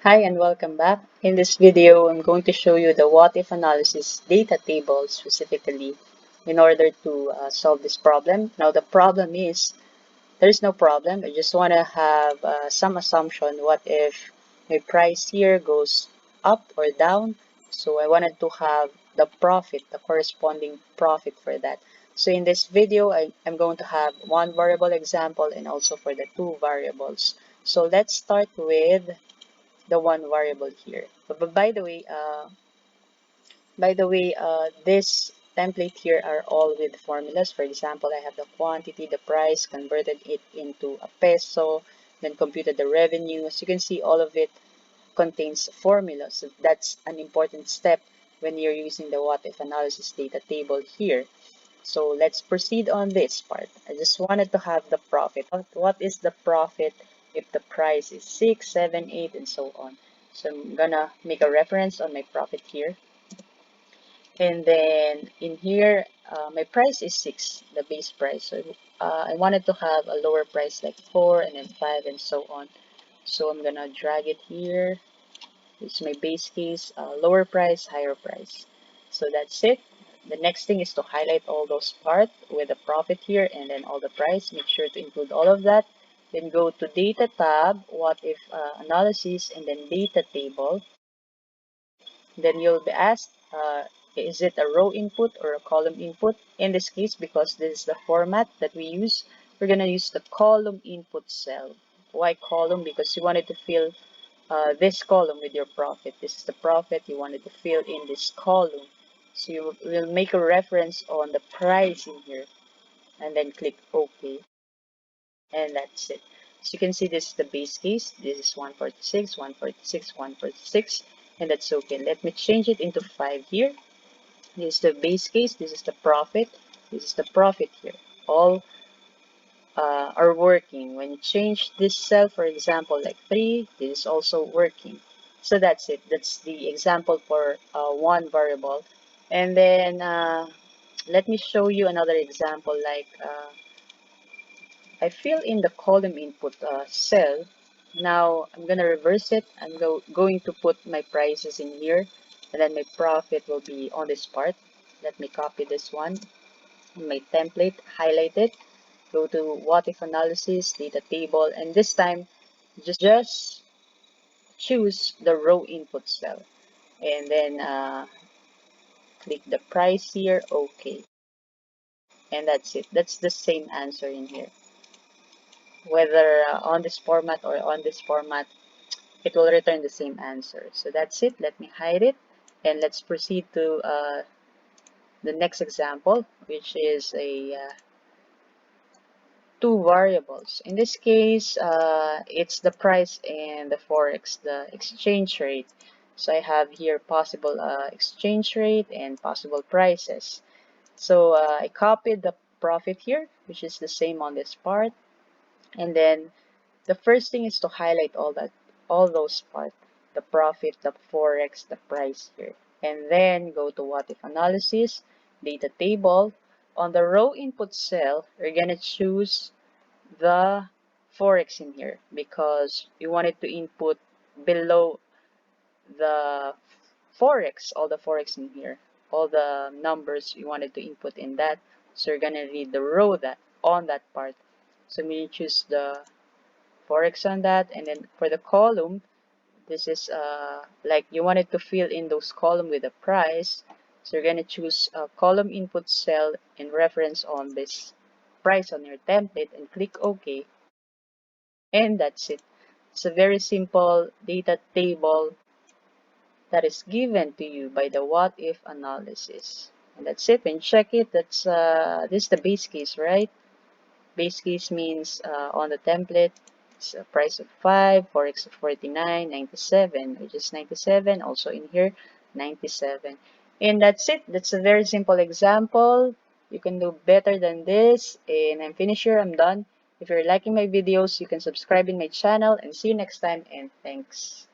Hi and welcome back. In this video, I'm going to show you the what if analysis data table specifically in order to solve this problem. Now the problem is, there's no problem. I just want to have some assumption. What if my price here goes up or down? So I wanted to have the profit, the corresponding profit for that. So in this video, I'm going to have one variable example and also for the two variables. So let's start with the one variable here. But by the way, this template here are all with formulas. For example, I have the quantity, the price, converted it into a peso, then computed the revenue. As you can see, all of it contains formulas. So that's an important step when you're using the what if analysis data table here. So let's proceed on this part. I just wanted to have the profit. What is the profit if the price is 6, 7, 8, and so on? So I'm gonna make a reference on my profit here. And then in here, my price is 6, the base price. So I wanted to have a lower price like 4 and then 5 and so on. So I'm gonna drag it here. It's my base case, lower price, higher price. So that's it. The next thing is to highlight all those parts with the profit here and then all the price. Make sure to include all of that. Then go to data tab, what if analysis, and then data table. Then you'll be asked, is it a row input or a column input? In this case, because this is the format that we use, we're going to use the column input cell. Why column? Because you wanted to fill this column with your profit. This is the profit you wanted to fill in this column. So you will make a reference on the price in here and then click OK. And that's it. So you can see this is the base case. This is 146, 146, 146, and that's okay. Let me change it into 5 here. This is the base case. This is the profit. This is the profit here. All are working. When you change this cell, for example, like 3, this is also working. So that's it. That's the example for one variable. And then let me show you another example. Like I fill in the column input cell. Now I'm gonna reverse it. I'm going to put my prices in here, and then my profit will be on this part. Let me copy this one in my template, highlight it, go to what if analysis, data table, and this time just choose the row input cell, and then click the price here, OK, and that's it. That's the same answer in here. Whether on this format or on this format, it will return the same answer. So that's it. Let me hide it, and let's proceed to the next example, which is a two variables. In this case, it's the price and the forex, the exchange rate. So I have here possible exchange rate and possible prices. So I copied the profit here, which is the same on this part, and then the first thing is to highlight all those parts, the profit, the forex, the price here, and then go to what if analysis, data table. On the row input cell, we're gonna choose the forex in here because we wanted to input below the forex, all the forex in here, all the numbers we wanted to input in that. So we're gonna read the row that on that part. So we choose the forex on that, and then for the column, this is like you wanted to fill in those column with the price. So you're gonna choose a column input cell in reference on this price on your template and click OK. And that's it. It's a very simple data table that is given to you by the what if analysis. And that's it. When you check it, that's this is the base case, right? Base case means on the template, it's a price of 5, forex of 49, 97, which is 97. Also in here, 97. And that's it. That's a very simple example. You can do better than this. And I'm finished here. I'm done. If you're liking my videos, you can subscribe in my channel. And see you next time. And thanks.